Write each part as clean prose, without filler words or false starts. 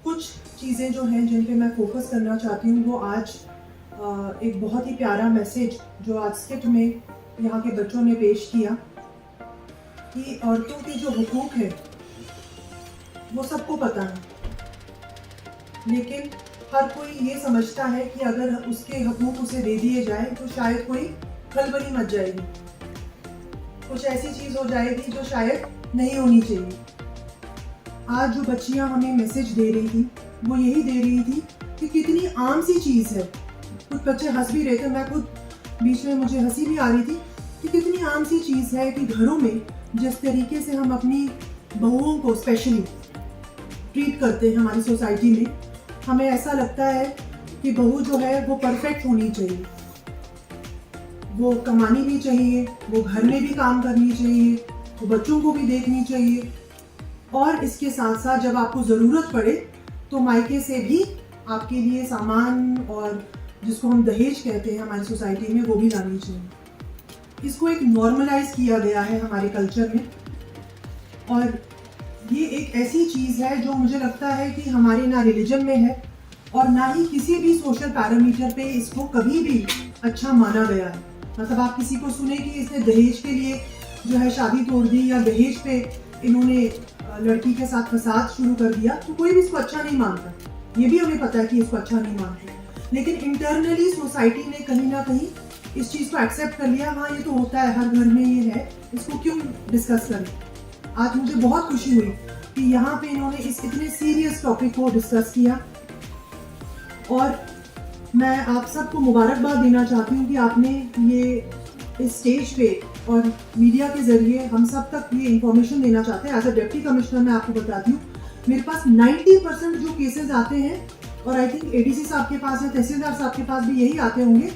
कुछ चीज़ें जो हैं जिन पे मैं फोकस करना चाहती हूँ वो आज एक बहुत ही प्यारा मैसेज जो आज स्किट में यहाँ के बच्चों ने पेश किया कि औरतों के जो हुकूक हैं वो सबको पता है, लेकिन हर कोई ये समझता है कि अगर उसके हुकूक उसे दे दिए जाए तो शायद कोई खलबली मच जाएगी, कुछ ऐसी चीज़ हो जाएगी जो शायद नहीं होनी चाहिए। आज जो बच्चियां हमें मैसेज दे रही थी वो यही दे रही थी कि कितनी आम सी चीज़ है। कुछ बच्चे हंस भी रहे थे, मैं खुद बीच में मुझे हंसी भी आ रही थी कि कितनी आम सी चीज़ है कि घरों में जिस तरीके से हम अपनी बहुओं को स्पेशली ट्रीट करते हैं हमारी सोसाइटी में, हमें ऐसा लगता है कि बहू जो है वो परफेक्ट होनी चाहिए, वो कमानी भी चाहिए, वो घर में भी काम करनी चाहिए, वो बच्चों को भी देखनी चाहिए, और इसके साथ साथ जब आपको ज़रूरत पड़े तो मायके से भी आपके लिए सामान और जिसको हम दहेज कहते हैं हमारी सोसाइटी में वो भी लानी चाहिए। इसको एक नॉर्मलाइज किया गया है हमारे कल्चर में, और ये एक ऐसी चीज़ है जो मुझे लगता है कि हमारे ना रिलीजन में है और ना ही किसी भी सोशल पैरामीटर पे इसको कभी भी अच्छा माना गया है। मतलब आप किसी को सुने कि इसने दहेज के लिए जो है शादी तोड़ दी या दहेज पे इन्होंने लड़की के साथ फसाद शुरू कर दिया, तो कोई भी इसको अच्छा नहीं मानता। ये भी हमें पता है कि इसको अच्छा नहीं मानते, लेकिन इंटरनली सोसाइटी ने कहीं ना कहीं इस चीज़ को एक्सेप्ट कर लिया। हाँ, ये तो होता है, हर घर में ये है, इसको क्यों डिस्कस करें। आज मुझे बहुत खुशी हुई कि यहाँ पे इन्होंने इस इतने सीरियस टॉपिक को डिस्कस किया, और मैं आप सबको मुबारकबाद देना चाहती हूँ कि आपने ये इस स्टेज पे और मीडिया के ज़रिए हम सब तक ये इंफॉर्मेशन देना चाहते हैं। एज अ डिप्टी कमिश्नर मैं आपको बताती हूँ, मेरे पास 90% जो केसेस आते हैं, और आई थिंक एडीसी साहब के पास या तहसीलदार साहब के पास भी यही आते होंगे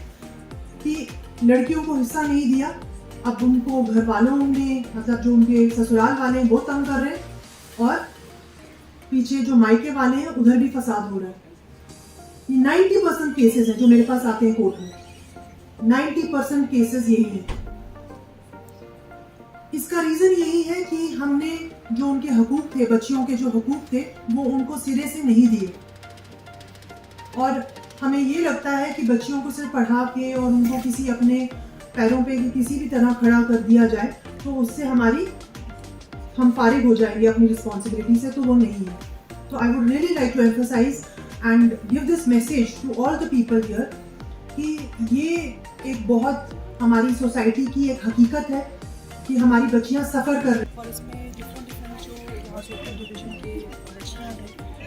कि लड़कियों को हिस्सा नहीं दिया, अब उनको घर वालों ने, मतलब जो उनके ससुराल वाले हैं वो तंग कर रहे हैं, और पीछे जो मायके वाले हैं उधर भी फसाद हो रहा है। 90% केसेस हैं जो मेरे पास आते हैं कोर्ट में, 90% केसेस यही है। इसका रीजन यही है कि हमने जो उनके हकूक थे, बच्चियों के जो हकूक थे, वो उनको सिरे से नहीं दिए, और हमें ये लगता है कि बच्चियों को सिर्फ पढ़ा के और उनको किसी अपने पैरों पे किसी भी तरह खड़ा कर दिया जाए तो उससे हम फारिग हो जाएंगे अपनी रिस्पॉन्सिबिलिटी से, तो वो नहीं है। तो I would really like to emphasise and give this message to all the people here कि ये एक बहुत हमारी सोसाइटी की एक हकीकत है कि हमारी बच्चियां सफ़र कर रही हैं। और इसमें डिफरेंट जो यहाँ सोशल डिवीज़न के बच्चियाँ हैं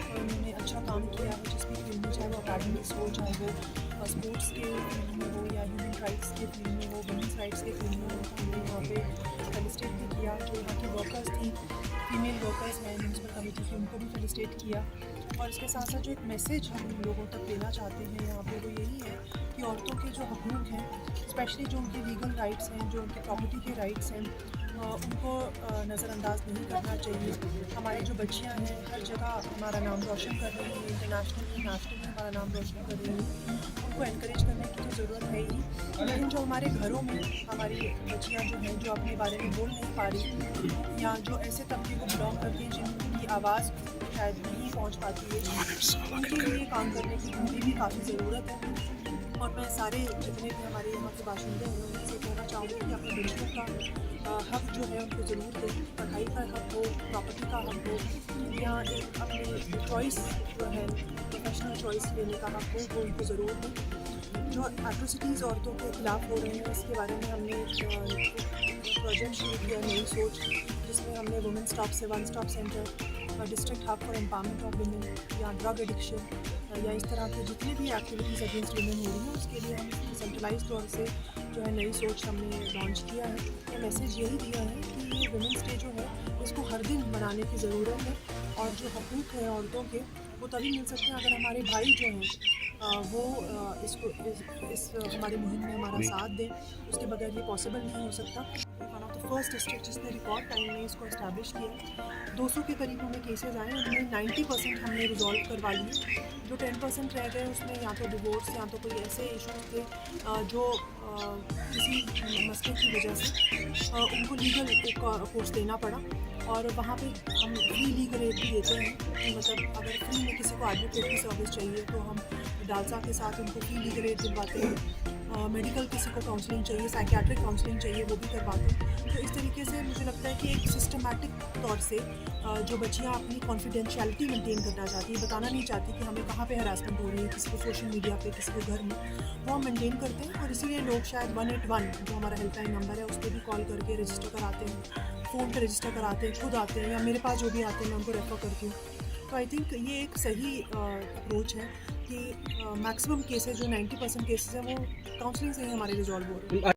और उन्होंने अच्छा काम किया है, जिस भी फील्ड में, चाहे वो अकेडमिक्स हो, चाहे वो स्पोर्ट्स के फील्ड में हो, या ह्यूमन राइट्स के फील्ड में हो, वुमेंस राइट्स के फील्ड में हो। हमने यहाँ पे फेलिसिटेट भी किया, जो यहाँ की वर्कर्स थी, फीमेल वर्कर्स हैं म्यूनसिपल कमेटी की, उनको भी फेलिसिटेट किया। और इसके साथ साथ जो एक मैसेज हम लोगों तक देना चाहते हैं यहाँ पे वो यही है कि औरतों के जो हकूक़ हैं, स्पेशली जो उनके लीगल राइट्स हैं, जो उनके प्रॉपर्टी के राइट्स हैं, उनको नज़रअंदाज नहीं करना चाहिए। हमारी जो बच्चियां हैं हर जगह हमारा नाम रोशन कर रही हैं, इंटरनेशनल नेशनल में हमारा नाम रोशन कर रही हैं, उनको एनकरेज करने की तो ज़रूरत है ही, लेकिन जो हमारे घरों में हमारी बच्चियां जो हैं, जो अपने बारे में बोल नहीं पा रही, या जो ऐसे तबके को बिलोंग करती हैं जिनकी आवाज़ शायद नहीं पहुँच पाती है, उनके लिए काम करने की उनकी भी काफ़ी ज़रूरत है। और मैं सारे जितने भी हमारे यहाँ के बाशिंदे हैं उनसे कहना चाहूँगी कि अपने बच्चों का हक जो है उनको ज़रूर दें, पढ़ाई का हक हो, प्रॉपर्टी का हक हो, या एक अपने चॉइस जो है प्रोफेशनल चॉइस लेने का हक हो, वो उनको ज़रूर दें। जो एट्रोसिटीज़ औरतों के खिलाफ़ हो रहे हैं इसके बारे में हमने प्रोजेक्ट शुरू किया, नई सोच, जिसमें हमने वुमेन स्टॉप से one stop centre, district hub for empowerment of women, या ड्रग एडिक्शन, या इस तरह के जितनी भी एक्टिविटीज़ अगेंस्ट वुमेन हो रही हैं उसके लिए हम सेंट्रलाइज तौर से जो है नई सोच हमने लॉन्च किया है। ये मैसेज यही दिया है कि ये वुमेंस डे जो है इसको हर दिन मनाने की ज़रूरत है, और जो हकूक़ हैं औरतों के वो तभी मिल सकते हैं अगर हमारे भाई जो हैं वो इस हमारी मुहिम में हमारा साथ दें, उसके बगैर ये पॉसिबल नहीं हो सकता। One of the first district जिसने रिकॉर्ड टाइम में इसको इस्टेब्लिश किया, 200 के करीब हमें केसेस आए, उनमें 90% हमने रिजॉल्व करवा लिए। जो 10% रह गए उसमें या तो डिवोर्स या तो कोई ऐसे इशूज़ थे जो किसी मसले की वजह से उनको लीगल एक कोर्स देना पड़ा, और वहाँ पे हम फ्री लीगल एड भी देते हैं कि मतलब अगर फ्री में किसी को एडवोकेट की सर्विस चाहिए तो हम डालसा के साथ उनको फ्री लीगल एड दिलवाते हैं। मेडिकल किसी को काउंसलिंग चाहिए, साइकियाट्रिक काउंसलिंग चाहिए, वो भी करवाते हैं। तो इस तरीके से मुझे लगता है कि एक सिस्टमैटिक तौर से जो बच्चियाँ अपनी कॉन्फिडेंशियलिटी मेंटेन करना चाहती है, बताना नहीं चाहती कि हमें कहाँ पे हरासमेंट हो रही है, किसी को सोशल मीडिया पे, किसी को घर में, वो हम मेंटेन करते हैं। और इसीलिए लोग शायद 181 जो हमारा हेल्पलाइन नंबर है उस पर भी कॉल करके रजिस्टर कराते हैं, फ़ोन पर रजिस्टर कराते हैं, खुद आते हैं, या मेरे पास जो भी आते हैं मैं उनको रेफ़र करती हूँ। तो आई थिंक ये एक सही अप्रोच है कि मैक्सिमम केसेस जो 90% केसेस हैं वो काउंसलिंग से ही हमारे रिजॉल्व हो रहे हैं।